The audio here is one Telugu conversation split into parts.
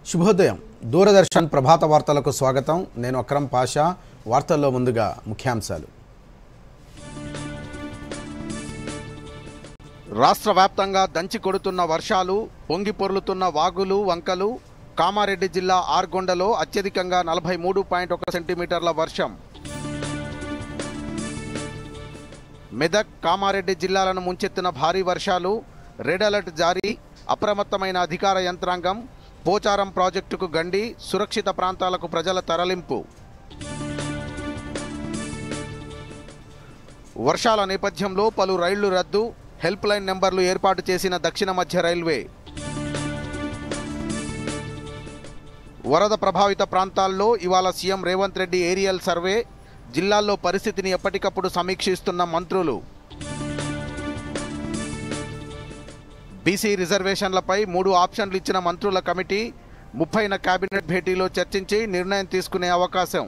శుభోదయం. దూరదర్శన్ ప్రభాత వార్తలకు స్వాగతం. నేను అక్రమ్ పాషా. వార్తల్లో ముందుగా ముఖ్యాంశాలు. రాష్ట్ర వ్యాప్తంగా దంచి కొడుతున్న వర్షాలు, పొంగి పొర్లుతున్న వాగులు, వంకలు. కామారెడ్డి జిల్లా ఆర్గొండలో అత్యధికంగా 43.1 సెంటీమీటర్ల వర్షం. మెదక్, కామారెడ్డి జిల్లాలను ముంచెత్తిన భారీ వర్షాలు. రెడ్ అలర్ట్ జారీ. అప్రమత్తమైన అధికార యంత్రాంగం. పోచారం ప్రాజెక్టుకు గండి. సురక్షిత ప్రాంతాలకు ప్రజల తరలింపు. వర్షాల నేపథ్యంలో పలు రైళ్లు రద్దు. హెల్ప్ లైన్ నెంబర్లు ఏర్పాటు చేసిన దక్షిణ మధ్య రైల్వే. వరద ప్రభావిత ప్రాంతాల్లో ఇవాళ CM Revanth Reddy aerial survey. జిల్లాల్లో పరిస్థితిని ఎప్పటికప్పుడు సమీక్షిస్తున్న మంత్రులు. బీసీ రిజర్వేషన్లపై 3 ఆప్షన్లు ఇచ్చిన మంత్రుల కమిటీ 30న కేబినెట్ భేటీలో చర్చించి నిర్ణయం తీసుకునే అవకాశం.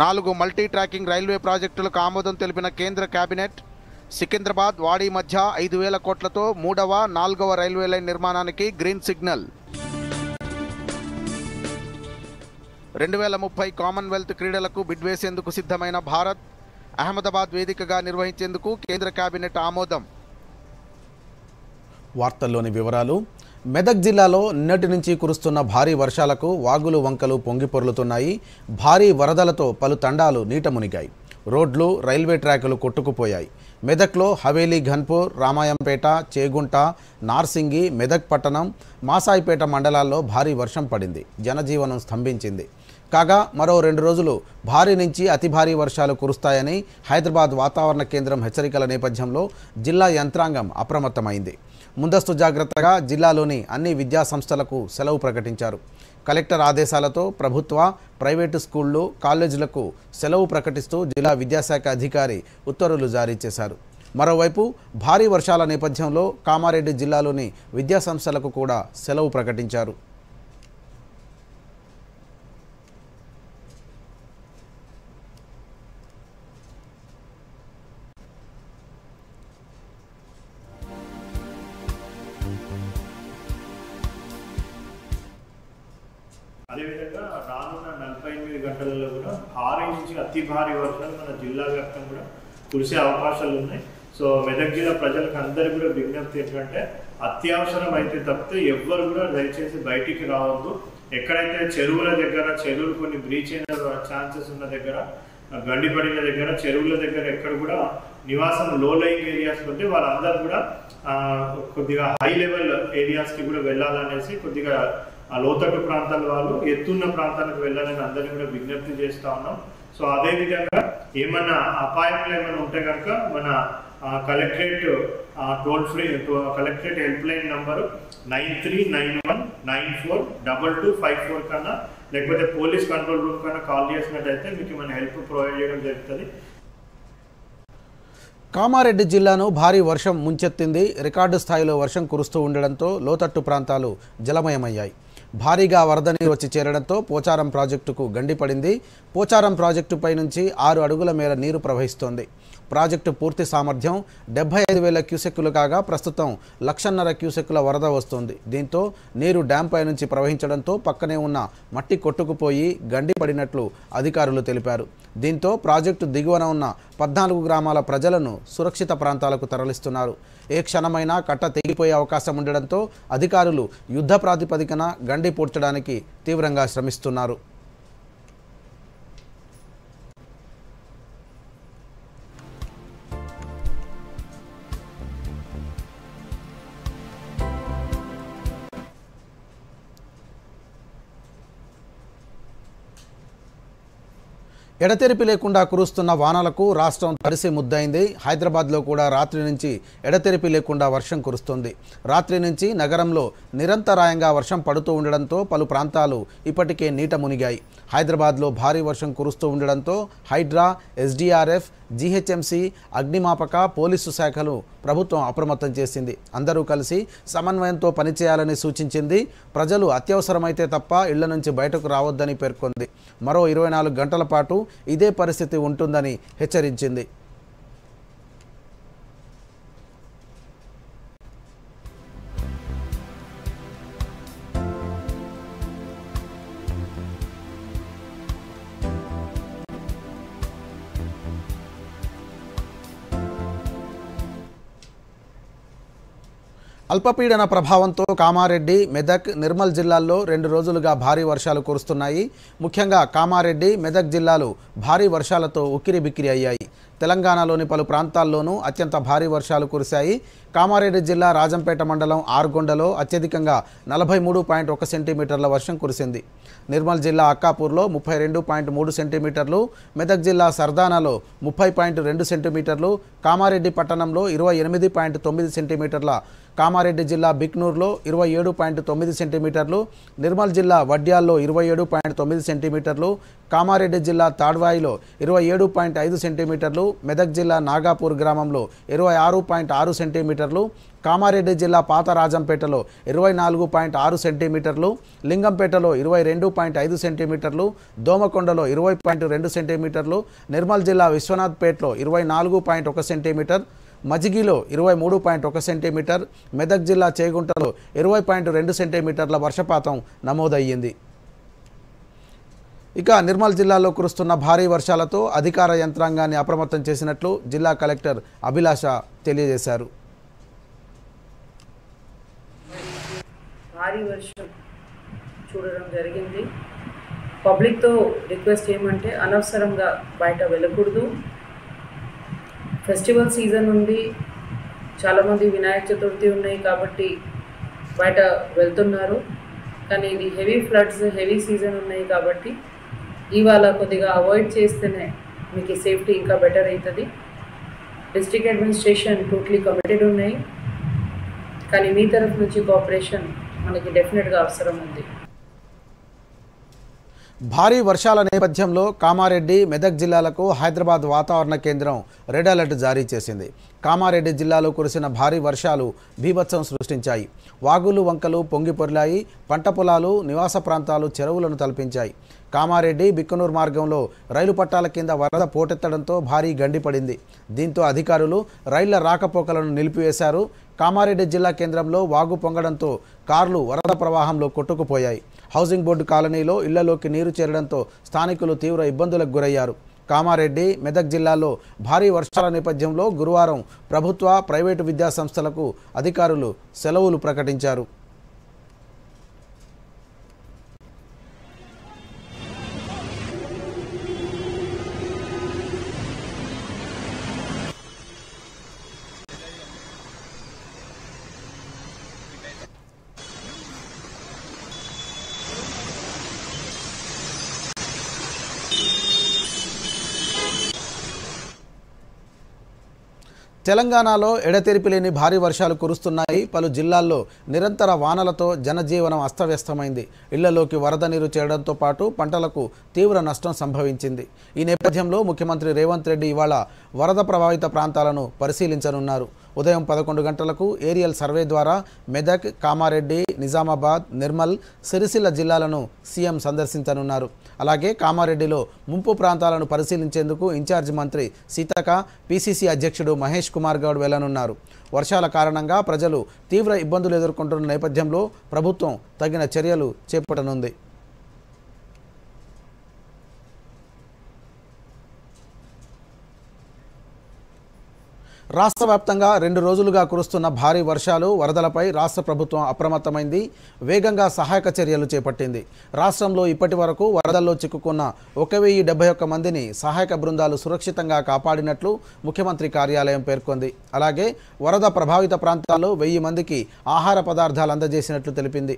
4 మల్టీ ట్రాకింగ్ రైల్వే ప్రాజెక్టులకు ఆమోదం తెలిపిన కేంద్ర కేబినెట్. సికింద్రాబాద్, వాడి మధ్య 5,000 కోట్లతో 3వ, 4వ రైల్వే లైన్ నిర్మాణానికి గ్రీన్ సిగ్నల్. 2030 కామన్వెల్త్ క్రీడలకు బిడ్ వేసేందుకు సిద్ధమైన భారత్. అహ్మదాబాద్ వేదికగా నిర్వహించేందుకు కేంద్ర కేబినెట్ ఆమోదం. వార్తల్లోని వివరాలు. మెదక్ జిల్లాలో నిన్నటి నుంచి కురుస్తున్న భారీ వర్షాలకు వాగులు, వంకలు పొంగి పొర్లుతున్నాయి. భారీ వరదలతో పలు తండాలు నీట మునిగాయి. రోడ్లు, రైల్వే ట్రాకులు కొట్టుకుపోయాయి. మెదక్లో హవేలీ, ఘన్పూర్, రామాయంపేట, చేగుంట, నార్సింగి, మెదక్ పట్టణం, మాసాయిపేట మండలాల్లో భారీ వర్షం పడింది. జనజీవనం స్తంభించింది. కాగా మరో 2 రోజులు భారీ నుంచి అతి భారీ వర్షాలు కురుస్తాయని హైదరాబాద్ వాతావరణ కేంద్రం హెచ్చరికల నేపథ్యంలో జిల్లా యంత్రాంగం అప్రమత్తమైంది. ముందస్తు జాగ్రత్తగా జిల్లాలోని అన్ని విద్యా సంస్థలకు సెలవు ప్రకటించారు. కలెక్టర్ ఆదేశాలతో ప్రభుత్వ, ప్రైవేటు స్కూళ్లు, కాలేజీలకు సెలవు ప్రకటిస్తూ జిల్లా విద్యాశాఖ అధికారి ఉత్తర్వులు జారీ చేశారు. మరోవైపు భారీ వర్షాల నేపథ్యంలో కామారెడ్డి జిల్లాలోని విద్యా సంస్థలకు కూడా సెలవు ప్రకటించారు. అదేవిధంగా రానున్న 48 గంటలలో కూడా భారీ నుంచి అతి భారీ వర్షాలు మన జిల్లా వ్యాప్తంగా కూడా కురిసే అవకాశాలు ఉన్నాయి. సో మెదక్ జిల్లా ప్రజలకు అందరికీ కూడా విజ్ఞప్తి ఏంటంటే అత్యవసరం అయితే తప్పితే ఎవ్వరు కూడా దయచేసి బయటికి రావద్దు. ఎక్కడైతే చెరువుల దగ్గర, చెరువులు కొన్ని బ్రీచ్ అయిన ఛాన్సెస్ ఉన్న దగ్గర, గండిపడిన దగ్గర, చెరువుల దగ్గర ఎక్కడ కూడా నివాసం లో లయింగ్ ఏరియాస్ ఉంటే వాళ్ళందరూ కూడా కొద్దిగా హై లెవెల్ ఏరియాస్కి కూడా వెళ్ళాలనేసి, కొద్దిగా ఆ లోతట్టు ప్రాంతాల వాళ్ళు ఎత్తున్న ప్రాంతాలకు వెళ్ళాలని అందరినీ కూడా విజ్ఞప్తి చేస్తూ ఉన్నాం. సో అదేవిధంగా ఏమన్నా అపాయాలు ఏమైనా ఉంటే కనుక మన collectorate toll free collectorate helpline number 9391942254 కన్నా, లేకపోతే పోలీస్ కంట్రోల్ రూమ్ కన్నా కాల్ చేసినట్టయితే మీకు మన హెల్ప్ ప్రొవైడ్ చేయడం జరుగుతుంది. కామారెడ్డి జిల్లాను భారీ వర్షం ముంచెత్తింది. రికార్డు స్థాయిలో వర్షం కురుస్తూ ఉండడంతో లోతట్టు ప్రాంతాలు జలమయమయ్యాయి. భారీగా వరద నీరు వచ్చి చేరడంతో పోచారం ప్రాజెక్టుకు గండి పడింది. పోచారం ప్రాజెక్టుపై నుంచి 6 అడుగుల మేర నీరు ప్రవహిస్తోంది. ప్రాజెక్టు పూర్తి సామర్థ్యం 75,000 క్యూసెక్కులు కాగా ప్రస్తుతం 1,50,000 క్యూసెక్కుల వరద వస్తోంది. దీంతో నీరు డ్యాంపై నుంచి ప్రవహించడంతో పక్కనే ఉన్న మట్టి కొట్టుకుపోయి గండి పడినట్లు అధికారులు తెలిపారు. దీంతో ప్రాజెక్టు దిగువన ఉన్న 14 గ్రామాల ప్రజలను సురక్షిత ప్రాంతాలకు తరలిస్తున్నారు. ఏ క్షణమైనా కట్ట తెగిపోయే అవకాశం ఉండడంతో అధికారులు యుద్ధ ప్రాతిపదికన గండి పూడ్చడానికి తీవ్రంగా శ్రమిస్తున్నారు. ఎడతెరిపి లేకుండా కురుస్తున్న వానలకు రాష్ట్రం తడిసి ముద్దయింది. హైదరాబాద్లో కూడా రాత్రి నుంచి ఎడతెరిపి లేకుండా వర్షం కురుస్తుంది. రాత్రి నుంచి నగరంలో నిరంతరాయంగా వర్షం పడుతూ ఉండడంతో పలు ప్రాంతాలు ఇప్పటికే నీట మునిగాయి. హైదరాబాద్లో భారీ వర్షం కురుస్తూ ఉండడంతో హైడ్రా, ఎస్డీఆర్ఎఫ్, జీహెచ్ఎంసీ, అగ్నిమాపక, పోలీసు శాఖలు ప్రభుత్వం అప్రమత్తం చేసింది. అందరూ కలిసి సమన్వయంతో పనిచేయాలని సూచించింది. ప్రజలు అత్యవసరమైతే తప్ప ఇళ్ల నుంచి బయటకు రావద్దని పేర్కొంది. మరో 24 గంటల పాటు ఇదే పరిస్థితి ఉంటుందని హెచ్చరించింది. అల్పపీడన ప్రభావంతో కామారెడ్డి, మెదక్, నిర్మల్ జిల్లాల్లో 2 రోజులుగా భారీ వర్షాలు కురుస్తున్నాయి. ముఖ్యంగా కామారెడ్డి, మెదక్ జిల్లాలు భారీ వర్షాలతో ఉక్కిరిబిక్కిరి అయ్యాయి. తెలంగాణలోని పలు ప్రాంతాల్లోనూ అత్యంత భారీ వర్షాలు కురిశాయి. కామారెడ్డి జిల్లా రాజంపేట మండలం ఆర్గొండలో అత్యధికంగా 43.1 సెంటీమీటర్ల వర్షం కురిసింది. నిర్మల్ జిల్లా అక్కాపూర్లో 32.3 సెంటీమీటర్లు, మెదక్ జిల్లా సర్దానాలో 30.2 సెంటీమీటర్లు, కామారెడ్డి పట్టణంలో 28.9 సెంటీమీటర్ల, కామారెడ్డి జిల్లా బిక్నూర్లో 27.9 సెంటీమీటర్లు, నిర్మల్ జిల్లా వడ్యాల్లో 27.9 సెంటీమీటర్లు, కామారెడ్డి జిల్లా తాడ్వాయిలో 27.5 సెంటీమీటర్లు, మెదక్ జిల్లా నాగాపూర్ గ్రామంలో 26.6 సెంటీమీటర్లు, కామారెడ్డి జిల్లా పాత రాజంపేటలో 24.6 సెంటీమీటర్లు, లింగంపేటలో 22.5 సెంటీమీటర్లు, దోమకొండలో 20.2 సెంటీమీటర్లు, నిర్మల్ జిల్లా విశ్వనాథ్పేటలో 24.1 సెంటీమీటర్, మజిగిలో 23.1 సెంటీమీటర్, మెదక్ జిల్లా చేగుంటలో 20.2 సెంటీమీటర్ల వర్షపాతం నమోదయ్యింది. ఇక నిర్మల్ జిల్లాలో కురుస్తున్న భారీ వర్షాలతో అధికార యంత్రాంగాన్ని అప్రమత్తం చేసినట్లు జిల్లా కలెక్టర్ అభిలాష తెలియజేశారు. భారీ వర్షం చూడడం జరిగింది. పబ్లిక్తో రిక్వెస్ట్ ఏమంటే అనవసరంగా బయట వెళ్ళకూడదు. ఫెస్టివల్ సీజన్ ఉంది, చాలామంది వినాయక చతుర్థి ఉన్నాయి కాబట్టి బయట వెళ్తున్నారు. కానీ ఇది హెవీ ఫ్లడ్స్, హెవీ సీజన్ ఉన్నాయి కాబట్టి ఇవాళ కొద్దిగా అవాయిడ్ చేస్తేనే మీకు సేఫ్టీ ఇంకా బెటర్ అవుతుంది. డిస్ట్రిక్ట్ అడ్మినిస్ట్రేషన్ టోటలీ కమిటెడ్ ఉన్నాయి, కానీ మీ తరఫు నుంచి కోఆపరేషన్ మనకి డెఫినెట్గా అవసరం ఉంది. భారీ వర్షాల నేపథ్యంలో కామారెడ్డి, మెదక్ జిల్లాలకు హైదరాబాద్ వాతావరణ కేంద్రం రెడ్ అలర్ట్ జారీ చేసింది. కామారెడ్డి జిల్లాలో కురిసిన భారీ వర్షాలు బీభత్సం సృష్టించాయి. వాగులు, వంకలు పొంగి పొర్లాయి. పంట పొలాలు, నివాస ప్రాంతాలు చెరువులను తలపించాయి. కామారెడ్డి బిక్కనూరు మార్గంలో రైలు పట్టాల కింద వరద పోటెత్తడంతో భారీ గండిపడింది. దీంతో అధికారులు రైళ్ల రాకపోకలను నిలిపివేశారు. కామారెడ్డి జిల్లా కేంద్రంలో వాగు పొంగడంతో కార్లు వరద ప్రవాహంలో కొట్టుకుపోయాయి. హౌసింగ్ బోర్డు కాలనీలో ఇళ్లలోకి నీరు చేరడంతో స్థానికులు తీవ్ర ఇబ్బందులకు గురయ్యారు. కామారెడ్డి, మెదక్ జిల్లాలో భారీ వర్షాల నేపథ్యంలో గురువారం ప్రభుత్వ, ప్రైవేటు విద్యాసంస్థలకు అధికారులు సెలవులు ప్రకటించారు. తెలంగాణలో ఎడతెరిపి లేని భారీ వర్షాలు కురుస్తున్నాయి. పలు జిల్లాల్లో నిరంతర వానలతో జనజీవనం అస్తవ్యస్తమైంది. ఇళ్లలోకి వరద నీరు చేరడంతో పాటు పంటలకు తీవ్ర నష్టం సంభవించింది. ఈ నేపథ్యంలో ముఖ్యమంత్రి రేవంత్ రెడ్డి ఇవాళ వరద ప్రభావిత ప్రాంతాలను పరిశీలించనున్నారు. ఉదయం 11 గంటలకు ఏరియల్ సర్వే ద్వారా మెదక్, కామారెడ్డి, నిజామాబాద్, నిర్మల్, సిరిసిల్ల జిల్లాలను సీఎం సందర్శించనున్నారు. అలాగే కామారెడ్డిలో ముంపు ప్రాంతాలను పరిశీలించేందుకు ఇన్ఛార్జ్ మంత్రి సీతక్క, పీసీసీ అధ్యక్షుడు మహేష్ కుమార్ గౌడ్ వెళ్లనున్నారు. వర్షాల కారణంగా ప్రజలు తీవ్ర ఇబ్బందులు ఎదుర్కొంటున్న నేపథ్యంలో ప్రభుత్వం తగిన చర్యలు చేపట్టనుంది. రాష్ట్ర వ్యాప్తంగా 2 రోజులుగా కురుస్తున్న భారీ వర్షాలు, వరదలపై రాష్ట్ర ప్రభుత్వం అప్రమత్తమైంది. వేగంగా సహాయక చర్యలు చేపట్టింది. రాష్ట్రంలో ఇప్పటి వరకు వరదల్లో చిక్కుకున్న 1071 మందిని సహాయక బృందాలు సురక్షితంగా కాపాడినట్లు ముఖ్యమంత్రి కార్యాలయం పేర్కొంది. అలాగే వరద ప్రభావిత ప్రాంతాల్లో 1000 మందికి ఆహార పదార్థాలు అందజేసినట్లు తెలిపింది.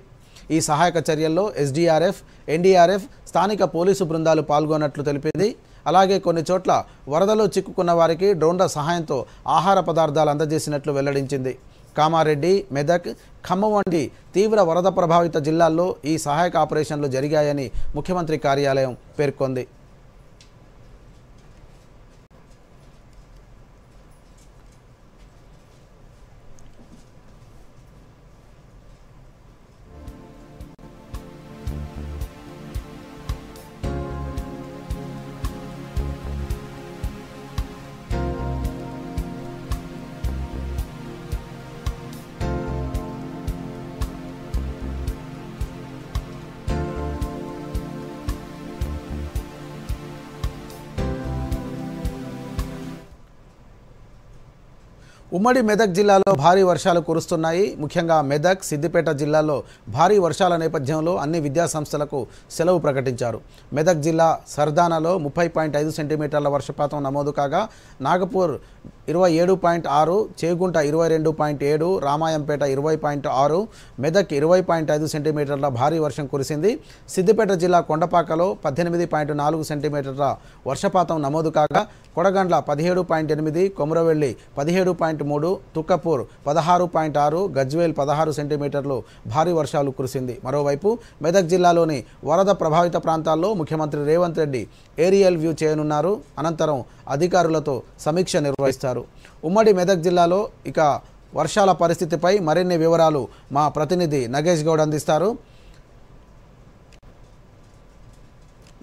ఈ సహాయక చర్యల్లో ఎస్డీఆర్ఎఫ్, ఎన్డీఆర్ఎఫ్, స్థానిక పోలీసు బృందాలు పాల్గొన్నట్లు తెలిపింది. అలాగే కొన్ని చోట్ల వరదలో చిక్కుకున్న వారికి డ్రోన్ల సహాయంతో ఆహార పదార్థాలు అందజేసినట్లు వెల్లడించింది. కామారెడ్డి, మెదక్, ఖమ్మం వంటి తీవ్ర వరద ప్రభావిత జిల్లాల్లో ఈ సహాయక ఆపరేషన్లు జరిగాయని ముఖ్యమంత్రి కార్యాలయం పేర్కొంది. ఉమ్మడి మెదక్ జిల్లాలో భారీ వర్షాలు కురుస్తున్నాయి. ముఖ్యంగా మెదక్, సిద్దిపేట జిల్లాల్లో భారీ వర్షాల నేపథ్యంలో అన్ని విద్యాసంస్థలకు సెలవు ప్రకటించారు. మెదక్ జిల్లా సర్దానాలో 30.5 సెంటీమీటర్ల వర్షపాతం నమోదు కాగా నాగపూర్ 27.6, చేగుంట 22.7, రామాయంపేట 20.6, మెదక్ 20.5 సెంటీమీటర్ల భారీ వర్షం కురిసింది. సిద్దిపేట జిల్లా కొండపాకలో 18.4 సెంటీమీటర్ల వర్షపాతం నమోదు కాగా కొడగండ్ల 17.8, కొమురవెల్లి 17.3, తుక్కపూర్ 16.6, గజ్వేల్ 16 సెంటీమీటర్లు భారీ వర్షాలు కురిసింది. మరోవైపు మెదక్ జిల్లాలోని వరద ప్రభావిత ప్రాంతాల్లో ముఖ్యమంత్రి రేవంత్ రెడ్డి ఏరియల్ వ్యూ చేయనున్నారు. అనంతరం అధికారులతో సమీక్ష నిర్వహిస్తారు. ఉమ్మడి మెదక్ జిల్లాలో ఇక వర్షాల పరిస్థితిపై మరిన్ని వివరాలు మా ప్రతినిధి నగేష్ గౌడ్ అందిస్తారు.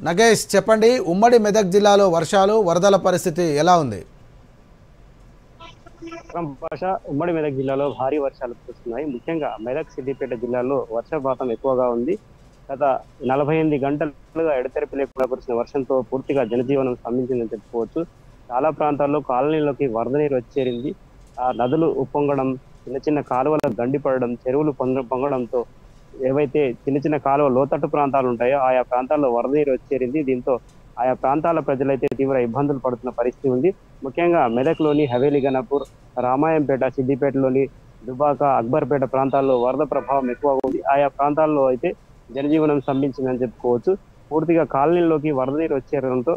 నగేష్, చెప్పండి, ఉమ్మడి మెదక్ జిల్లాలో వర్షాలు, వరదల పరిస్థితి ఎలా ఉంది? ఉమ్మడి మెదక్ జిల్లాలో భారీ వర్షాలు కురుస్తున్నాయి. ముఖ్యంగా మెదక్, సిద్దిపేట జిల్లాలో వర్షపాతం ఎక్కువగా ఉంది. గత 48 గంటలుగా ఎడతెరిపి లేకుండా కురిసిన వర్షంతో పూర్తిగా జనజీవనం స్తంభించిందని చెప్పుకోవచ్చు. చాలా ప్రాంతాల్లో కాలనీలోకి వరద నీరు వచ్చేరింది. ఆ నదులు ఉప్పొంగడం, చిన్న చిన్న కాలువల గండిపడడం, చెరువులు పొంగడంతో ఏవైతే చిన్న చిన్న కాలువ లోతట్టు ప్రాంతాలు ఉంటాయో ఆయా ప్రాంతాల్లో వరద నీరు వచ్చేరింది. దీంతో ఆయా ప్రాంతాల ప్రజలైతే తీవ్ర ఇబ్బందులు పడుతున్న పరిస్థితి ఉంది. ముఖ్యంగా మెదక్లోని హవేలీ గణపూర్, రామాయంపేట, సిద్దిపేటలోని దుబాక, అక్బర్పేట ప్రాంతాల్లో వరద ప్రభావం ఎక్కువగా ఉంది. ఆయా ప్రాంతాల్లో అయితే జనజీవనం స్తంభించిందని చెప్పుకోవచ్చు. పూర్తిగా కాలనీలోకి వరద నీరు వచ్చేయడంతో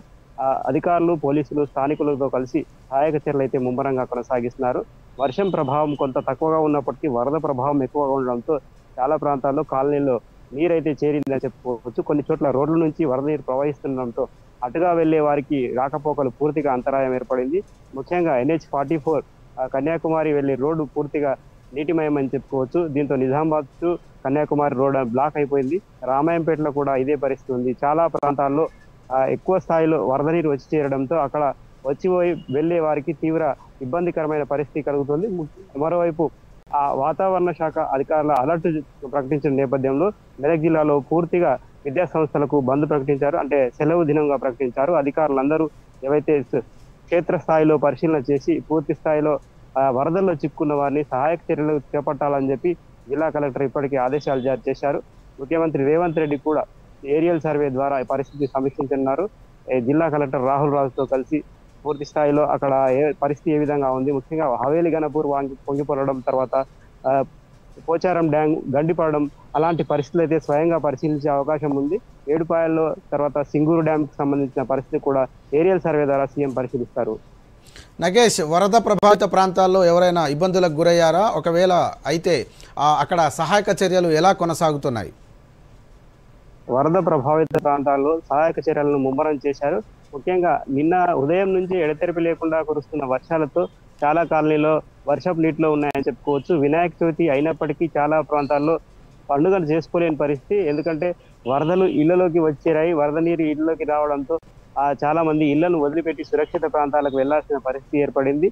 అధికారులు, పోలీసులు, స్థానికులతో కలిసి సహాయక చర్యలు అయితే ముమ్మరంగా కొనసాగిస్తున్నారు. వర్షం ప్రభావం కొంత తక్కువగా ఉన్నప్పటికీ వరద ప్రభావం ఎక్కువగా ఉండడంతో చాలా ప్రాంతాల్లో కాలనీలో నీరైతే చేరిందని చెప్పుకోవచ్చు. కొన్ని చోట్ల రోడ్ల నుంచి వరద నీరు ప్రవహిస్తుండడంతో అటుగా వెళ్లే వారికి రాకపోకలు పూర్తిగా అంతరాయం ఏర్పడింది. ముఖ్యంగా NH-44 కన్యాకుమారి వెళ్లే రోడ్డు పూర్తిగా నీటిమయమని చెప్పుకోవచ్చు. దీంతో Nizamabad to Kanyakumari road block అయిపోయింది. రామాయంపేటలో కూడా ఇదే పరిస్థితి ఉంది. చాలా ప్రాంతాల్లో ఎక్కువ స్థాయిలో వరద నీరు వచ్చి చేరడంతో అక్కడ వెళ్లే వారికి తీవ్ర ఇబ్బందికరమైన పరిస్థితి కలుగుతుంది. మరోవైపు వాతావరణ శాఖ అధికారుల అలర్ట్ ప్రకటించిన నేపథ్యంలో మెదక్ జిల్లాలో పూర్తిగా విద్యా సంస్థలకు బంద్ ప్రకటించారు. అంటే సెలవు దినంగా ప్రకటించారు. అధికారులందరూ ఏవైతే క్షేత్రస్థాయిలో పరిశీలన చేసి పూర్తి స్థాయిలో వరదల్లో చిక్కున్న వారిని సహాయక చర్యలు చేపట్టాలని చెప్పి జిల్లా కలెక్టర్ ఇప్పటికే ఆదేశాలు జారీ చేశారు. ముఖ్యమంత్రి రేవంత్ రెడ్డి కూడా ఏరియల్ సర్వే ద్వారా ఈ పరిస్థితి సమీక్షించనున్నారు. జిల్లా కలెక్టర్ రాహుల్ రాజుతో కలిసి పూర్తి స్థాయిలో అక్కడ పరిస్థితి ఏ విధంగా ఉంది, ముఖ్యంగా హవేలీ గణపూర్ పొంగిపొరడం, తర్వాత పోచారం డ్యామ్ గండిపడడం, అలాంటి పరిస్థితులు అయితే స్వయంగా పరిశీలించే అవకాశం ఉంది. ఏడుపాయల్లో తర్వాత సింగూరు డ్యామ్ కి సంబంధించిన పరిస్థితి కూడా ఏరియల్ సర్వే ద్వారా సీఎం పరిశీలిస్తారు. నగేష్, వరద ప్రభావిత ప్రాంతాల్లో ఎవరైనా ఇబ్బందులకు గురయ్యారా? ఒకవేళ అయితే అక్కడ సహాయక చర్యలు ఎలా కొనసాగుతున్నాయి? వరద ప్రభావిత ప్రాంతాల్లో సహాయక చర్యలను ముమ్మరం చేశారు. ముఖ్యంగా నిన్న ఉదయం నుంచి ఎడతెరిపి లేకుండా కురుస్తున్న వర్షాలతో చాలా కాలనీలో వర్షపు నీటిలో ఉన్నాయని చెప్పుకోవచ్చు. వినాయక చవితి అయినప్పటికీ చాలా ప్రాంతాల్లో పండుగలు చేసుకోలేని పరిస్థితి. ఎందుకంటే వరదలు ఇళ్లలోకి వచ్చేరాయి. వరద నీరు ఇళ్లలోకి రావడంతో చాలా మంది ఇళ్లను వదిలిపెట్టి సురక్షిత ప్రాంతాలకు వెళ్లాల్సిన పరిస్థితి ఏర్పడింది.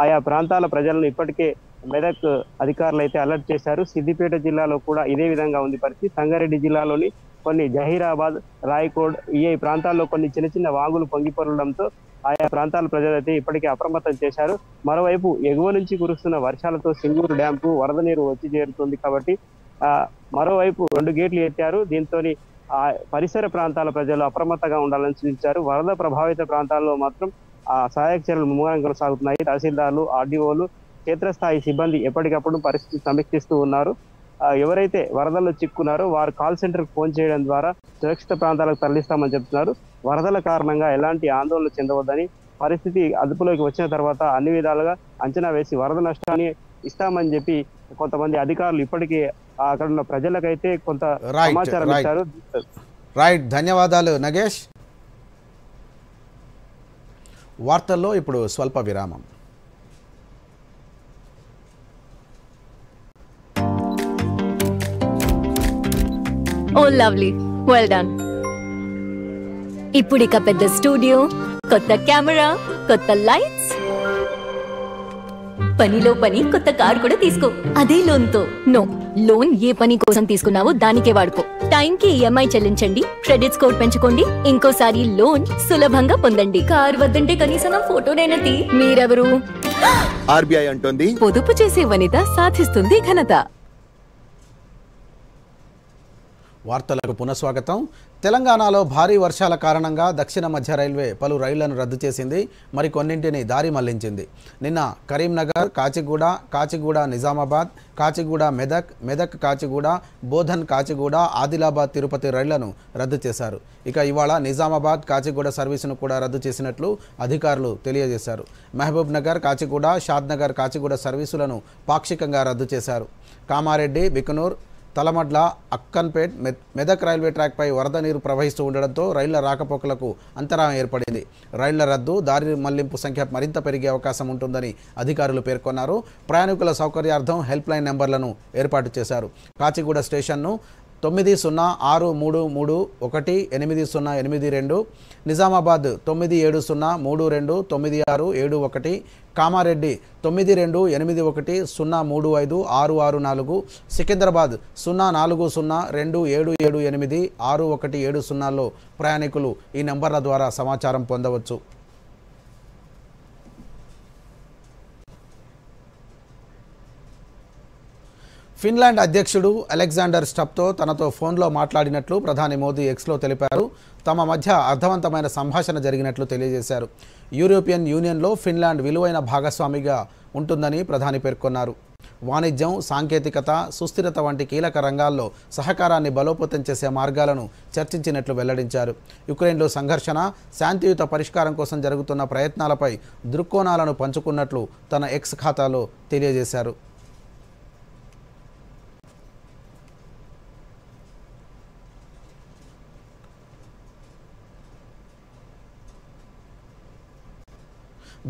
ఆయా ప్రాంతాల ప్రజలను ఇప్పటికే మెదక్ అధికారులు అయితే అలర్ట్ చేశారు. సిద్దిపేట జిల్లాలో కూడా ఇదే విధంగా ఉంది పరిస్థితి. సంగారెడ్డి జిల్లాలోని కొన్ని జహీరాబాద్, రాయకోడ్ ఈ ప్రాంతాల్లో కొన్ని చిన్న చిన్న వాగులు పొంగిపొరడంతో ఆయా ప్రాంతాల ప్రజలైతే ఇప్పటికే అప్రమత్తం చేశారు. మరోవైపు ఎగువ నుంచి కురుస్తున్న వర్షాలతో సింగూరు డ్యాంకు వరద నీరు వచ్చి చేరుతుంది కాబట్టి మరోవైపు 2 గేట్లు ఎత్తారు. దీంతో పరిసర ప్రాంతాల ప్రజలు అప్రమత్తంగా ఉండాలని సూచించారు. వరద ప్రభావిత ప్రాంతాల్లో మాత్రం సహాయక చర్యలు ముమ్మరంగా కొనసాగుతున్నాయి. తహసీల్దార్లు, RDOలు, క్షేత్రస్థాయి సిబ్బంది ఎప్పటికప్పుడు పరిస్థితి సమీక్షిస్తూ ఉన్నారు. ఎవరైతే వరదల్లో చిక్కున్నారో వారు కాల్ సెంటర్కి ఫోన్ చేయడం ద్వారా సురక్షిత ప్రాంతాలకు తరలిస్తామని చెప్తున్నారు. వరదల కారణంగా ఎలాంటి ఆందోళన చెందవద్దని, పరిస్థితి అదుపులోకి వచ్చిన తర్వాత అన్ని విధాలుగా అంచనా వేసి వరద నష్టాన్ని ఇస్తామని చెప్పి కొంతమంది అధికారులు ఇప్పటికీ అక్కడ ఉన్న ప్రజలకైతే కొంత సమాచారం ఇచ్చారు. రైట్, ధన్యవాదాలు నగేష్. వార్తల్లో ఇప్పుడు స్వల్ప విరామం. Oh lovely, well done. ఇప్పుడు ఇక పెద్ద స్టూడియో, కొత్త కెమెరా, కొత్త లైట్స్, పనిలో పని కొత్త కార్ కూడా తీసుకో, అదే లోన్ తో. నో, లోన్ ఏ పని కోసం తీసుకున్నావో దానికే వాడుకో. టైంకి EMI చెల్లించండి, క్రెడిట్ స్కోర్ పెంచుకోండి, ఇంకోసారి లోన్ సులభంగా పొందండి. కార్ వద్దంటే కనీసం నా ఫోటోనైనా తీ. మీరెవరు? ఆర్బీఐ అంటోంది, పొదుపు చేసే వనిత సాధిస్తుంది ఘనత. వార్తలకు పునఃస్వాగతం. తెలంగాణలో భారీ వర్షాల కారణంగా దక్షిణ మధ్య రైల్వే పలు రైళ్లను రద్దు చేసింది, మరికొన్నింటిని దారి మళ్లించింది. నిన్న కరీంనగర్, కాచిగూడ నిజామాబాద్, కాచిగూడ మెదక్ కాచిగూడ, బోధన్ కాచిగూడ, ఆదిలాబాద్ తిరుపతి రైళ్లను రద్దు చేశారు. ఇక ఇవాళ నిజామాబాద్ కాచిగూడ సర్వీసును కూడా రద్దు చేసినట్లు అధికారులు తెలియజేశారు. మహబూబ్ నగర్ కాచిగూడ, షాద్నగర్ కాచిగూడ సర్వీసులను పాక్షికంగా రద్దు చేశారు. కామారెడ్డి, బికనూర్, తలమడ్ల, అక్కన్పేట్, మెదక్ రైల్వే ట్రాక్పై వరద నీరు ప్రవహిస్తూ ఉండడంతో రైళ్ల రాకపోకలకు అంతరాయం ఏర్పడింది. రైళ్ల రద్దు, దారి మళ్లింపు సంఖ్య మరింత పెరిగే అవకాశం ఉంటుందని అధికారులు పేర్కొన్నారు. ప్రయాణికుల సౌకర్యార్థం హెల్ప్ లైన్ నెంబర్లను ఏర్పాటు చేశారు. కాచిగూడ స్టేషన్ను 9063318082, నిజామాబాద్ 9703296771, కామారెడ్డి 9281035664, సికింద్రాబాద్ 0402778617 ప్రయాణికులు ఈ నెంబర్ల ద్వారా సమాచారం పొందవచ్చు. ఫిన్లాండ్ అధ్యక్షుడు అలెగ్జాండర్ స్టబ్తో తనతో ఫోన్లో మాట్లాడినట్లు ప్రధాని మోదీ ఎక్స్లో తెలిపారు. తమ మధ్య అర్థవంతమైన సంభాషణ జరిగినట్లు తెలియజేశారు. యూరోపియన్ యూనియన్లో ఫిన్లాండ్ విలువైన భాగస్వామిగా ఉంటుందని ప్రధాని పేర్కొన్నారు. వాణిజ్యం, సాంకేతికత, సుస్థిరత వంటి కీలక రంగాల్లో సహకారాన్ని బలోపేతం చేసే మార్గాలను చర్చించినట్లు వెల్లడించారు. యుక్రెయిన్లో సంఘర్షణ, శాంతియుత పరిష్కారం కోసం జరుగుతున్న ప్రయత్నాలపై దృక్కోణాలను పంచుకున్నట్లు తన ఎక్స్ ఖాతాలో తెలియజేశారు.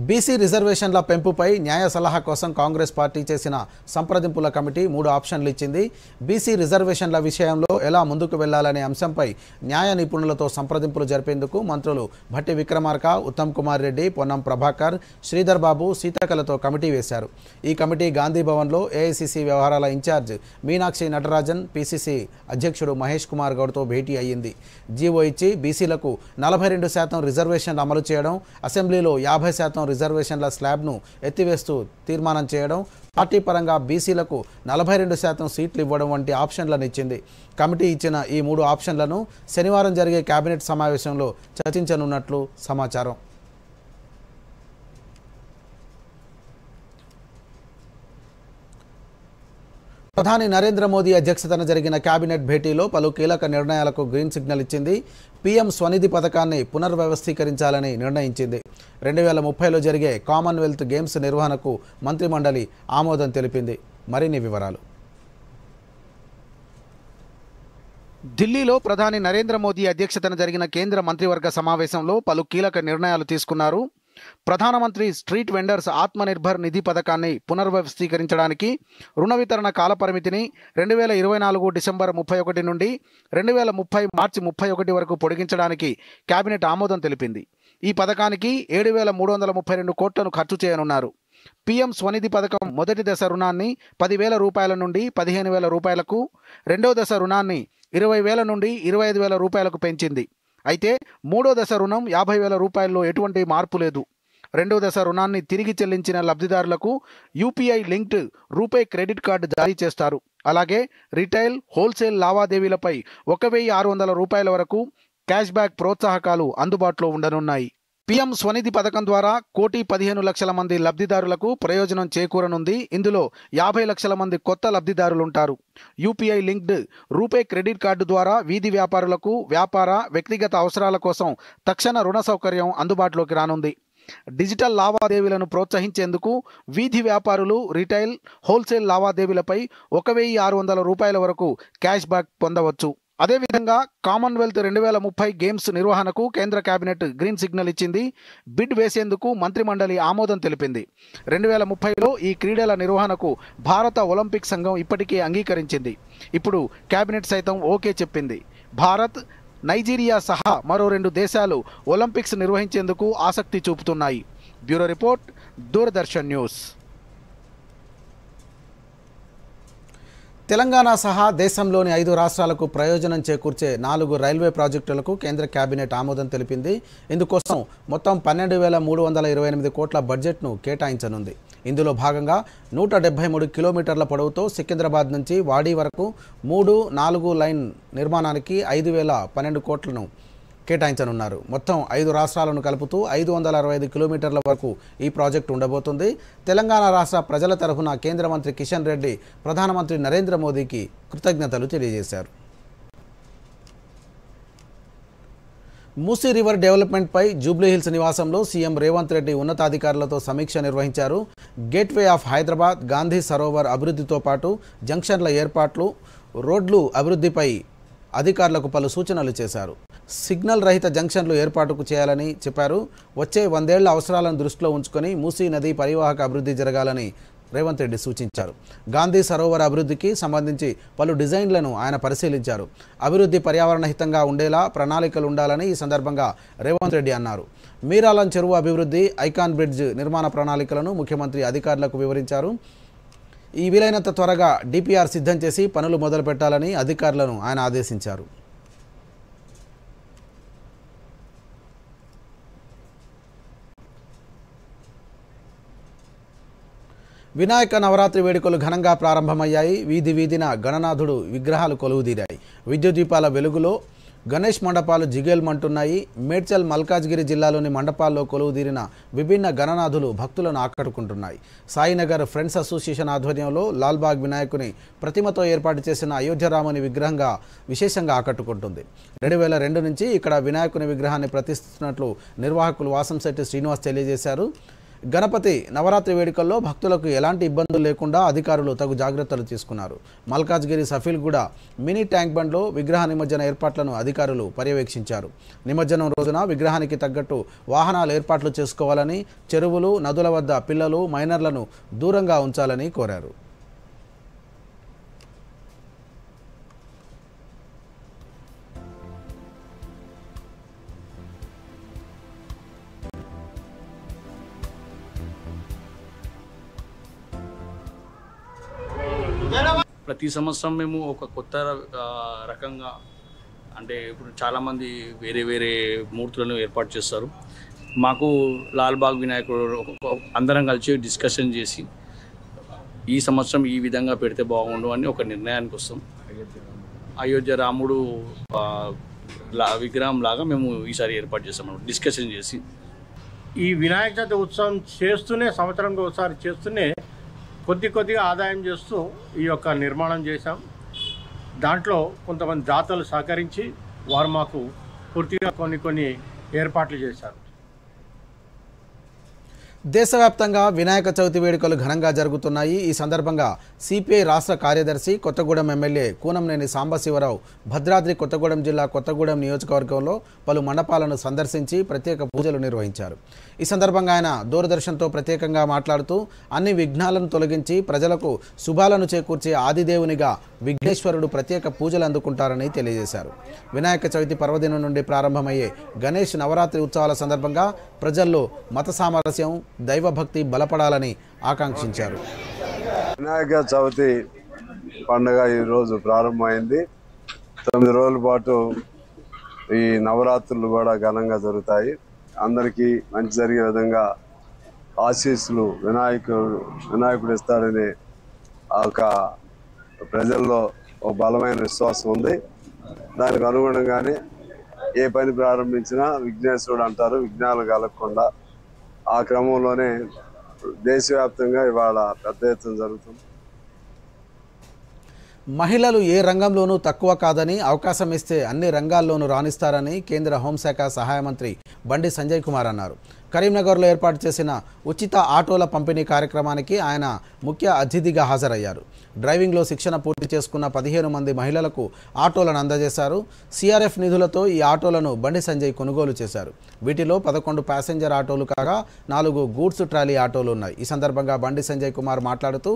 బీసీ రిజర్వేషన్ల పెంపుపై న్యాయ సలహా కోసం కాంగ్రెస్ పార్టీ చేసిన సంప్రదింపుల కమిటీ 3 ఆప్షన్లు ఇచ్చింది. బీసీ రిజర్వేషన్ల విషయంలో ఎలా ముందుకు వెళ్లాలనే అంశంపై న్యాయ నిపుణులతో సంప్రదింపులు జరిపేందుకు మంత్రులు భట్టి విక్రమార్క, ఉత్తమ్ కుమార్ రెడ్డి, పొన్నం ప్రభాకర్, శ్రీధర్ బాబు, సీతాకలతో కమిటీ వేశారు. ఈ కమిటీ గాంధీ భవన్లో ఏఐసీసీ వ్యవహారాల ఇన్ఛార్జ్ మీనాక్షి నటరాజన్, పీసీసీ అధ్యక్షుడు మహేష్ కుమార్ గౌడ్తో భేటీ అయ్యింది. జీవో ఇచ్చి బీసీలకు 42% రిజర్వేషన్లు అమలు చేయడం, అసెంబ్లీలో 50% రిజర్వేషన్ల స్లాబ్ను ఎత్తివేస్తూ తీర్మానం చేయడం, పార్టీ పరంగా బీసీలకు 42% సీట్లు ఇవ్వడం వంటి ఆప్షన్లను ఇచ్చింది. కమిటీ ఇచ్చిన ఈ 3 ఆప్షన్లను శనివారం జరిగే కేబినెట్ సమావేశంలో చర్చించనున్నట్లు సమాచారం. ప్రధాని నరేంద్ర మోదీ అధ్యక్షతన జరిగిన కేబినెట్ భేటీలో పలు కీలక నిర్ణయాలకు గ్రీన్ సిగ్నల్ ఇచ్చింది. పీఎం స్వనిధి పథకాన్ని పునర్వ్యవస్థీకరించాలని నిర్ణయించింది. 2030లో జరిగే కామన్వెల్త్ గేమ్స్ నిర్వహణకు మంత్రిమండలి ఆమోదం తెలిపింది. మరిన్ని వివరాలు. ఢిల్లీలో ప్రధాని నరేంద్ర మోదీ అధ్యక్షతన జరిగిన కేంద్ర మంత్రివర్గ సమావేశంలో పలు కీలక నిర్ణయాలు తీసుకున్నారు. ప్రధానమంత్రి స్ట్రీట్ వెండర్స్ ఆత్మనిర్భర్ నిధి పథకాన్ని పునర్వ్యవస్థీకరించడానికి రుణ వితరణ కాలపరిమితిని 2024 డిసెంబర్ 31 నుండి 2030 మార్చి 31 వరకు పొడిగించడానికి కేబినెట్ ఆమోదం తెలిపింది. ఈ పథకానికి 7,332 కోట్లను ఖర్చు చేయనున్నారు. పీఎం స్వనిధి పథకం మొదటి దశ రుణాన్ని 10,000 రూపాయల నుండి 15,000 రూపాయలకు, రెండో దశ రుణాన్ని 20,000 నుండి 25,000 రూపాయలకు పెంచింది. అయితే మూడో దశ రుణం 50,000 రూపాయల్లో ఎటువంటి మార్పు లేదు. రెండో దశ రుణాన్ని తిరిగి చెల్లించిన లబ్ధిదారులకు UPI linked RuPay credit card జారీ చేస్తారు. అలాగే రిటైల్, హోల్సేల్ లావాదేవీలపై 1,600 రూపాయల వరకు క్యాష్ బ్యాక్ ప్రోత్సాహకాలు అందుబాటులో ఉండనున్నాయి. పీఎం స్వనిధి పథకం ద్వారా 1,15,00,000 మంది లబ్ధిదారులకు ప్రయోజనం చేకూరనుంది. ఇందులో 50 లక్షల మంది కొత్త లబ్ధిదారులుంటారు. UPI linked RuPay credit card ద్వారా వీధి వ్యాపారులకు వ్యాపార, వ్యక్తిగత అవసరాల కోసం తక్షణ రుణ సౌకర్యం అందుబాటులోకి రానుంది. డిజిటల్ లావాదేవీలను ప్రోత్సహించేందుకు వీధి వ్యాపారులు రిటైల్, హోల్సేల్ లావాదేవీలపై 1,600 రూపాయల వరకు క్యాష్ బ్యాక్ పొందవచ్చు. అదేవిధంగా కామన్వెల్త్ 2030 గేమ్స్ నిర్వహణకు కేంద్ర కేబినెట్ గ్రీన్ సిగ్నల్ ఇచ్చింది. బిడ్ వేసేందుకు మంత్రిమండలి ఆమోదం తెలిపింది. 2030లో ఈ క్రీడల నిర్వహణకు భారత ఒలింపిక్ సంఘం ఇప్పటికే అంగీకరించింది. ఇప్పుడు కేబినెట్ సైతం ఓకే చెప్పింది. భారత్, నైజీరియా సహా మరో 2 దేశాలు ఒలింపిక్స్ నిర్వహించేందుకు ఆసక్తి చూపుతున్నాయి. Bureau report, Doordarshan news. Telangana సహా దేశంలోని 5 రాష్ట్రాలకు ప్రయోజనం చేకూర్చే 4 రైల్వే ప్రాజెక్టులకు కేంద్ర కేబినెట్ ఆమోదం తెలిపింది. ఇందుకోసం మొత్తం 12,328 కోట్ల బడ్జెట్ను కేటాయించనుంది. ఇందులో భాగంగా 173 కిలోమీటర్ల పొడవుతో సికింద్రాబాద్ నుంచి వాడి వరకు 3-4 లైన్ నిర్మాణానికి 5,012 కోట్లను కేటాయించనున్నారు. మొత్తం 5 రాష్ట్రాలను కలుపుతూ 565 కిలోమీటర్ల వరకు ఈ ప్రాజెక్టు ఉండబోతుంది. తెలంగాణ రాష్ట్ర ప్రజల తరఫున కేంద్ర మంత్రి కిషన్ రెడ్డి ప్రధానమంత్రి నరేంద్ర మోదీకి కృతజ్ఞతలు తెలియజేశారు. మూసీ రివర్ డెవలప్మెంట్పై జూబ్లీహిల్స్ నివాసంలో సీఎం రేవంత్ రెడ్డి ఉన్నతాధికారులతో సమీక్ష నిర్వహించారు. గేట్వే ఆఫ్ హైదరాబాద్, గాంధీ సరోవర్ అభివృద్ధితో పాటు జంక్షన్ల ఏర్పాట్లు, రోడ్లు అభివృద్ధిపై అధికారులకు పలు సూచనలు చేశారు. సిగ్నల్ రహిత జంక్షన్లు ఏర్పాటుకు చేయాలని చెప్పారు. వచ్చే 100 ఏళ్ల అవసరాలను దృష్టిలో ఉంచుకొని మూసీ నది పరివాహక అభివృద్ధి జరగాలని రేవంత్ రెడ్డి సూచించారు. గాంధీ సరోవర్ అభివృద్ధికి సంబంధించి పలు డిజైన్లను ఆయన పరిశీలించారు. అభివృద్ధి పర్యావరణ హితంగా ఉండేలా ప్రణాళికలు ఉండాలని ఈ సందర్భంగా రేవంత్ రెడ్డి అన్నారు. మీరాలం చెరువు అభివృద్ధి, ఐకాన్ బ్రిడ్జ్ నిర్మాణ ప్రణాళికలను ముఖ్యమంత్రి అధికారులకు వివరించారు. ఈ వీలైనంత త్వరగా డిపిఆర్ సిద్ధం చేసి పనులు మొదలుపెట్టాలని అధికారులను ఆయన ఆదేశించారు. వినాయక నవరాత్రి వేడుకలు ఘనంగా ప్రారంభమయ్యాయి. వీధి వీధిన గణనాథుడు విగ్రహాలు కొలువుదీరాయి. విద్యుత్ దీపాల వెలుగులో గణేష్ మండపాలు జిగేల్మంటున్నాయి. మేడ్చల్, మల్కాజ్గిరి జిల్లాలోని మండపాల్లో కొలువుదీరిన విభిన్న గణనాథులు భక్తులను ఆకట్టుకుంటున్నాయి. సాయినగర్ ఫ్రెండ్స్ అసోసియేషన్ ఆధ్వర్యంలో లాల్బాగ్ వినాయకుని ప్రతిమతో ఏర్పాటు చేసిన అయోధ్యరాముని విగ్రహంగా విశేషంగా ఆకట్టుకుంటుంది. 2002 నుంచి ఇక్కడ వినాయకుని విగ్రహాన్ని ప్రతిష్ఠిస్తున్నట్లు నిర్వాహకులు వాసంశెట్టి శ్రీనివాస్ తెలియజేశారు. గణపతి నవరాత్రి వేడుకల్లో భక్తులకు ఎలాంటి ఇబ్బందులు లేకుండా అధికారులు తగు జాగ్రత్తలు తీసుకున్నారు. మల్కాజ్గిరి సఫీల్గూడ మినీ ట్యాంక్ బండ్లో విగ్రహ నిమజ్జన ఏర్పాట్లను అధికారులు పర్యవేక్షించారు. నిమజ్జనం రోజున విగ్రహానికి తగ్గట్టు వాహనాలు ఏర్పాట్లు చేసుకోవాలని, చెరువులు, నదుల వద్ద పిల్లలు, మైనర్లను దూరంగా ఉంచాలని కోరారు. ప్రతి సంవత్సరం మేము ఒక కొత్త రకంగా, అంటే ఇప్పుడు చాలామంది వేరే వేరే మూర్తులను ఏర్పాటు చేస్తారు. మాకు లాల్బాగ్ వినాయకుడు అందరం కలిసి డిస్కషన్ చేసి ఈ సంవత్సరం ఈ విధంగా పెడితే బాగుండు అని ఒక నిర్ణయానికి వస్తాం. అయోధ్య రాముడు విగ్రహం లాగా మేము ఈసారి ఏర్పాటు చేస్తాం డిస్కషన్ చేసి. ఈ వినాయక చవితి ఉత్సవం చేస్తూనే, సంవత్సరంకి ఒకసారి చేస్తూనే కొద్దిగా ఆదాయం చేస్తూ ఈ యొక్క నిర్మాణం చేశాం. దాంట్లో కొంతమంది దాతలు సహకరించి వారు మాకు పూర్తిగా కొన్ని ఏర్పాట్లు చేశారు. దేశవ్యాప్తంగా వినాయక చవితి వేడుకలు ఘనంగా జరుగుతున్నాయి. ఈ సందర్భంగా సిపిఐ రాష్ట్ర కార్యదర్శి, కొత్తగూడెం ఎమ్మెల్యే కూనంనేని సాంబశివరావు భద్రాద్రి కొత్తగూడెం జిల్లా కొత్తగూడెం నియోజకవర్గంలో పలు మండపాలను సందర్శించి ప్రత్యేక పూజలు నిర్వహించారు. ఈ సందర్భంగా ఆయన దూరదర్శన్తో ప్రత్యేకంగా మాట్లాడుతూ అన్ని విఘ్నాలను తొలగించి ప్రజలకు శుభాలను చేకూర్చే ఆదిదేవునిగా విఘ్నేశ్వరుడు ప్రత్యేక పూజలు అందుకుంటారని తెలియజేశారు. వినాయక చవితి పర్వదినం నుండి ప్రారంభమయ్యే గణేష్ నవరాత్రి ఉత్సవాల సందర్భంగా ప్రజల్లో మత సామరస్యం, దైవభక్తి బలపడాలని ఆకాంక్షించారు. వినాయక చవితి పండుగ ఈరోజు ప్రారంభమైంది. 9 రోజుల పాటు ఈ నవరాత్రులు కూడా ఘనంగా జరుగుతాయి. అందరికీ మంచి జరిగే విధంగా ఆశీస్సులు వినాయకుడు ఇస్తాడని ఒక ప్రజల్లో ఒక బలమైన విశ్వాసం ఉంది. దానికి అనుగుణంగానే ఏ పని ప్రారంభించినా విఘ్నేశ్వరుడు అంటారు, విఘ్నాలు కలగకుండా. ఆ క్రమంలోనే దేశవ్యాప్తంగా ఇవాళ పెద్ద ఎత్తున జరుగుతుంది. మహిళలు ఏ రంగంలోనూ తక్కువ కాదని, అవకాశం ఇస్తే అన్ని రంగాల్లోనూ రాణిస్తారని కేంద్ర హోంశాఖ సహాయ మంత్రి బండి సంజయ్ కుమార్ అన్నారు. కరీంనగర్లో ఏర్పాటు చేసిన ఉచిత ఆటోల పంపిణీ కార్యక్రమానికి ఆయన ముఖ్య అతిథిగా హాజరయ్యారు. డ్రైవింగ్లో శిక్షణ పూర్తి చేసుకున్న 15 మంది మహిళలకు ఆటోలను అందజేశారు. సిఆర్ఎఫ్ నిధులతో ఈ ఆటోలను బండి సంజయ్ కొనుగోలు చేశారు. వీటిలో 11 ప్యాసింజర్ ఆటోలు కాగా 4 గూడ్స్ ట్రాలీ ఆటోలు ఉన్నాయి. ఈ సందర్భంగా బండి సంజయ్ కుమార్ మాట్లాడుతూ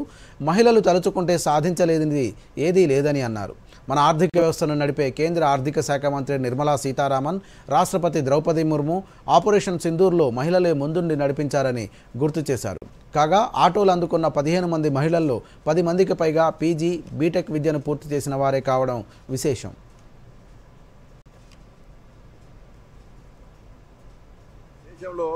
మహిళలు తలుచుకుంటే సాధించలేనిది ఏదీ లేదని అన్నారు. మన ఆర్థిక వ్యవస్థను నడిపే కేంద్ర ఆర్థిక శాఖ మంత్రి నిర్మలా సీతారామన్, రాష్ట్రపతి ద్రౌపది ముర్ము ఆపరేషన్ సింధూర్లో మహిళలే ముందుండి నడిపించారని గుర్తు చేశారు. కాగా ఆటోలు అందుకున్న 15 మంది మహిళల్లో 10 మందికి పైగా పీజీ, బీటెక్ విద్యను పూర్తి చేసిన వారే కావడం విశేషం. దేశంలో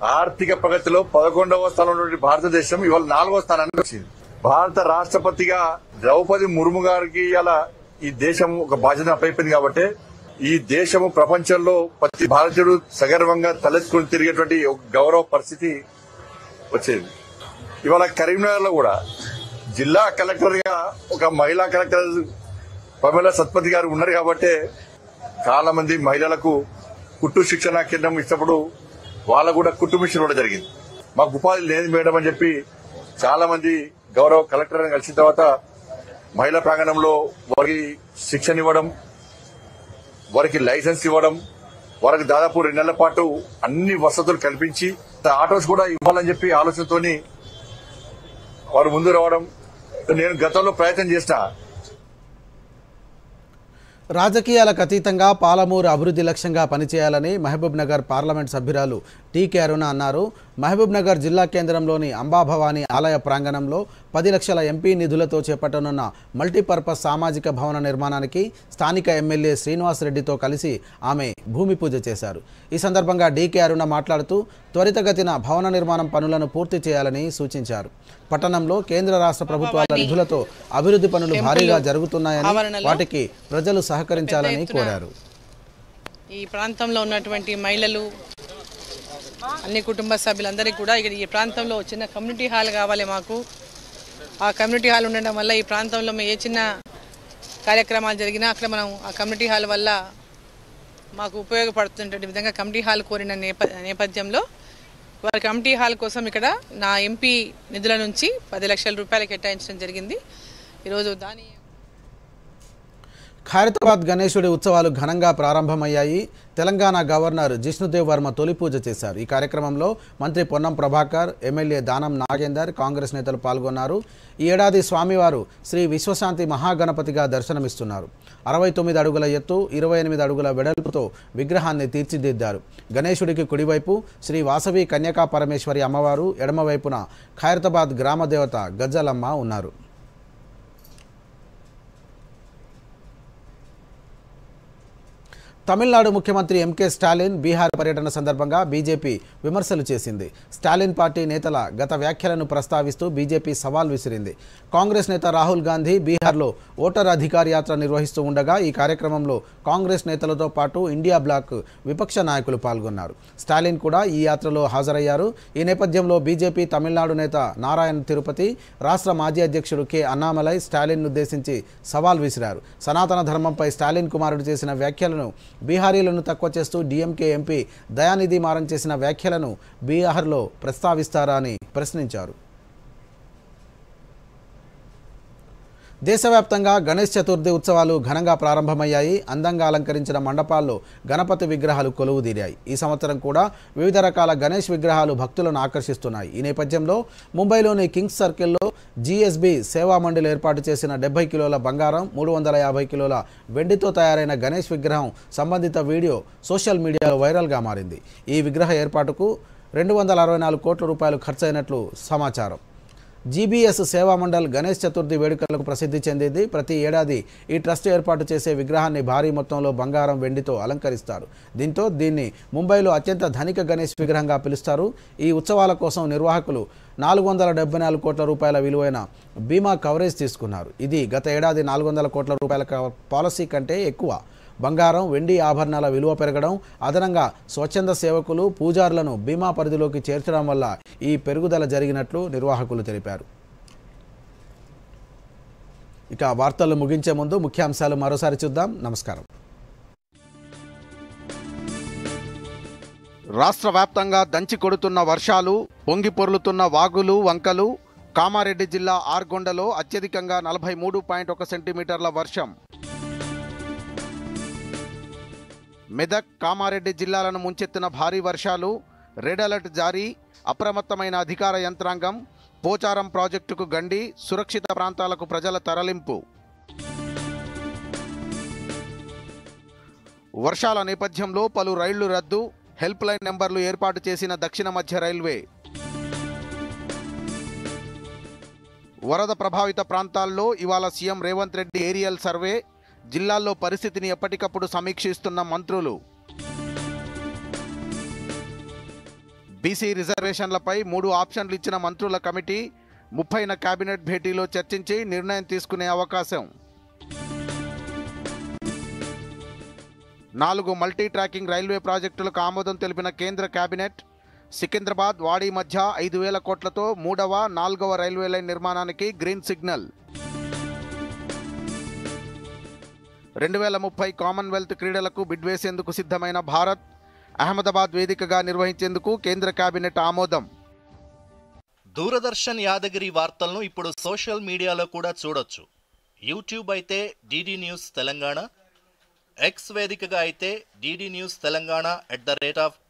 ఆర్థిక ప్రగతిలో 11వ స్థానంలో భారతదేశం ఇవాళ 4వ స్థానానికి వచ్చింది. భారత రాష్ట్రపతిగా ద్రౌపది ముర్ము గారికి ఇలా ఈ దేశం ఒక బాధ్యత అప్పైపోయింది కాబట్టి ఈ దేశము ప్రపంచంలో ప్రతి భారతీయుడు సగర్వంగా తలెత్తుకుని తిరిగేటువంటి ఒక గౌరవ పరిస్థితి వచ్చేది. ఇవాళ కరీంనగర్ లో కూడా జిల్లా కలెక్టర్ గా ఒక మహిళా కలెక్టర్ ప్రమీల సత్పతి గారు ఉన్నారు కాబట్టి చాలా మంది మహిళలకు కుట్టు శిక్షణ కేంద్రం ఇచ్చినప్పుడు వాళ్ళకు కూడా కుట్టు మిషన్ కూడా జరిగింది. మాకు ఉపాధి లేదు మేడం అని చెప్పి చాలా మంది గౌరవ కలెక్టర్ కలిసిన తర్వాత మహిళా ప్రాంగణంలో వారికి శిక్షణ ఇవ్వడం, వారికి లైసెన్స్ ఇవ్వడం, వారికి దాదాపు 2 నెలల పాటు అన్ని వసతులు కల్పించి ఆటోస్ కూడా ఇవ్వాలని చెప్పి ఆలోచనతోని వారు ముందు రావడం నేను గతంలో ప్రయత్నం చేసిన. రాజకీయాలకు అతీతంగా పాలమూరు అభివృద్ధి లక్ష్యంగా పనిచేయాలని మహబూబ్ నగర్ పార్లమెంట్ సభ్యురాలు టీకే అరుణ అన్నారు. మహబూబ్ నగర్ జిల్లా కేంద్రంలోని అంబాభవాని ఆలయ ప్రాంగణంలో 10 లక్షల ఎంపీ నిధులతో చేపట్టనున్న మల్టీపర్పస్ సామాజిక భవన నిర్మాణానికి స్థానిక ఎమ్మెల్యే శ్రీనివాసరెడ్డితో కలిసి ఆమె భూమి పూజ చేశారు. ఈ సందర్భంగా డీకే అరుణ మాట్లాడుతూ త్వరితగతిన భవన నిర్మాణం పనులను పూర్తి చేయాలని సూచించారు. పట్టణంలో కేంద్ర రాష్ట్ర ప్రభుత్వాల నిధులతో అభివృద్ధి పనులు భారీగా జరుగుతున్నాయని, వాటికి ప్రజలు సహకరించాలని కోరారు. ఈ ప్రాంతంలో ఉన్నటువంటి మహిళలు, అన్ని కుటుంబ సభ్యులందరికీ కూడా ఇక్కడ ఈ ప్రాంతంలో చిన్న కమ్యూనిటీ హాల్ కావాలి మాకు. ఆ కమ్యూనిటీ హాల్ ఉండడం వల్ల ఈ ప్రాంతంలో ఏ చిన్న కార్యక్రమాలు జరిగినా అక్కడ మనం ఆ కమ్యూనిటీ హాల్ వల్ల మాకు ఉపయోగపడుతున్న విధంగా కమ్యూనిటీ హాల్ కోరిన నేపథ్యంలో వారి కమిటీ హాల్ కోసం ఇక్కడ నా ఎంపీ నిధుల నుంచి 10 లక్షల రూపాయలు కేటాయించడం జరిగింది. ఈరోజు దాని ఖైరతాబాద్ గణేశుడి ఉత్సవాలు ఘనంగా ప్రారంభమయ్యాయి. తెలంగాణ గవర్నర్ జిష్ణుదేవ్ వర్మ తొలి పూజ చేశారు. ఈ కార్యక్రమంలో మంత్రి పొన్నం ప్రభాకర్, ఎమ్మెల్యే దానం నాగేందర్, కాంగ్రెస్ నేతలు పాల్గొన్నారు. ఈ ఏడాది స్వామివారు శ్రీ విశ్వశాంతి మహాగణపతిగా దర్శనమిస్తున్నారు. 69 అడుగుల ఎత్తు, 28 అడుగుల వెడల్పుతో విగ్రహాన్ని తీర్చిదిద్దారు. గణేశుడికి కుడివైపు శ్రీ వాసవి కన్యకా పరమేశ్వరి అమ్మవారు, ఎడమవైపున ఖైరతాబాద్ గ్రామదేవత గజ్జలమ్మ ఉన్నారు. తమిళనాడు ముఖ్యమంత్రి ఎంకే స్టాలిన్ బీహార్ పర్యటన సందర్భంగా బీజేపీ విమర్శలు చేసింది. స్టాలిన్ పార్టీ నేతల గత వ్యాఖ్యలను ప్రస్తావిస్తూ బీజేపీ సవాల్ విసిరింది. కాంగ్రెస్ నేత రాహుల్ గాంధీ బీహార్లో ఓటర్ అధికార్ యాత్ర నిర్వహిస్తూ ఉండగా ఈ కార్యక్రమంలో కాంగ్రెస్ నేతలతో పాటు ఇండియా బ్లాక్ విపక్ష నాయకులు పాల్గొన్నారు. స్టాలిన్ కూడా ఈ యాత్రలో హాజరయ్యారు. ఈ నేపథ్యంలో బీజేపీ తమిళనాడు నేత నారాయణ తిరుపతి, రాష్ట్ర మాజీ అధ్యక్షుడు కె అన్నామలై స్టాలిన్ ఉద్దేశించి సవాల్ విసిరారు. సనాతన ధర్మంపై స్టాలిన్ కుమారుడు చేసిన వ్యాఖ్యలను, బీహారీలను తక్కువ చేస్తూ డీఎంకే ఎంపీ దయానిధి మారన్ చేసిన వ్యాఖ్యలను బీహార్లో ప్రస్తావిస్తారా అని ప్రశ్నించారు. దేశవ్యాప్తంగా గణేష్ చతుర్థి ఉత్సవాలు ఘనంగా ప్రారంభమయ్యాయి. అందంగా అలంకరించిన మండపాల్లో గణపతి విగ్రహాలు కొలువుదీరాయి. ఈ సంవత్సరం కూడా వివిధ రకాల గణేష్ విగ్రహాలు భక్తులను ఆకర్షిస్తున్నాయి. ఈ నేపథ్యంలో ముంబైలోని కింగ్స్ సర్కిల్లో జీఎస్బీ సేవా మండలి ఏర్పాటు చేసిన 70 కిలోల బంగారం, 350 కిలోల వెండితో తయారైన గణేష్ విగ్రహం సంబంధిత వీడియో సోషల్ మీడియాలో వైరల్గా మారింది. ఈ విగ్రహ ఏర్పాటుకు 264 కోట్ల రూపాయలు ఖర్చయినట్లు సమాచారం. జీబీఎస్ సేవా మండల్ గణేష్ చతుర్థి వేడుకలకు ప్రసిద్ధి చెందింది. ప్రతి ఏడాది ఈ ట్రస్ట్ ఏర్పాటు చేసే విగ్రహాన్ని భారీ మొత్తంలో బంగారం, వెండితో అలంకరిస్తారు. దీంతో దీన్ని ముంబైలో అత్యంత ధనిక గణేష్ విగ్రహంగా పిలుస్తారు. ఈ ఉత్సవాల కోసం నిర్వాహకులు 474 కోట్ల రూపాయల విలువైన బీమా కవరేజ్ తీసుకున్నారు. ఇది గత ఏడాది 400 కోట్ల రూపాయల పాలసీ కంటే ఎక్కువ. బంగారం, వెండి ఆభరణాల విలువ పెరగడం, అదనంగా స్వచ్ఛంద సేవకులు, పూజారులను బీమా పరిధిలోకి చేర్చడం వల్ల ఈ పెరుగుదల జరిగినట్లు నిర్వాహకులు తెలిపారు. ఇక వార్తలు ముగించే ముందు ముఖ్యాంశాలు మరోసారి చూద్దాం. నమస్కారం. రాష్ట్ర వ్యాప్తంగా దంచి కొడుతున్న వర్షాలు, పొంగి పొర్లుతున్న వాగులు, వంకలు. కామారెడ్డి జిల్లా ఆర్గొండలో అత్యధికంగా 43.1 సెంటీమీటర్ల వర్షం. మెదక్, కామారెడ్డి జిల్లాలను ముంచెత్తిన భారీ వర్షాలు. రెడ్ అలర్ట్ జారీ. అప్రమత్తమైన అధికార యంత్రాంగం. పోచారం ప్రాజెక్టుకు గండి. సురక్షిత ప్రాంతాలకు ప్రజల తరలింపు. వర్షాల నేపథ్యంలో పలు రైళ్లు రద్దు. హెల్ప్ లైన్ నెంబర్లు ఏర్పాటు చేసిన దక్షిణ మధ్య రైల్వే. వరద ప్రభావిత ప్రాంతాల్లో ఇవాళ CM Revanth Reddy aerial survey. జిల్లాల్లో పరిస్థితిని ఎప్పటికప్పుడు సమీక్షిస్తున్న మంత్రులు. బీసీ రిజర్వేషన్లపై 3 ఆప్షన్లు ఇచ్చిన మంత్రుల కమిటీ 30న కేబినెట్ భేటీలో చర్చించి నిర్ణయం తీసుకునే అవకాశం. 4 మల్టీ ట్రాకింగ్ రైల్వే ప్రాజెక్టులకు ఆమోదం తెలిపిన కేంద్ర కేబినెట్. సికింద్రాబాద్ వాడి మధ్య 5,000 కోట్లతో 3వ, 4వ రైల్వే లైన్ నిర్మాణానికి గ్రీన్ సిగ్నల్. 2030 కామన్వెల్త్ క్రీడలకు బిడ్ వేసేందుకు సిద్ధమైన భారత్. అహ్మదాబాద్ వేదికగా నిర్వహించేందుకు కేంద్ర కేబినెట్ ఆమోదం. దూరదర్శన్ యాదగిరి వార్తలను ఇప్పుడు సోషల్ మీడియాలో కూడా చూడొచ్చు. యూట్యూబ్ అయితే డిడి న్యూస్ తెలంగాణ, ఎక్స్ వేదికగా అయితే DD news Telangana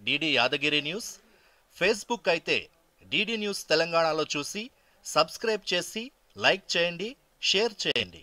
@DD Yadagiri news, Facebook అయితే డిడి న్యూస్ తెలంగాణలో చూసి సబ్స్క్రైబ్ చేసి లైక్ చేయండి, షేర్ చేయండి.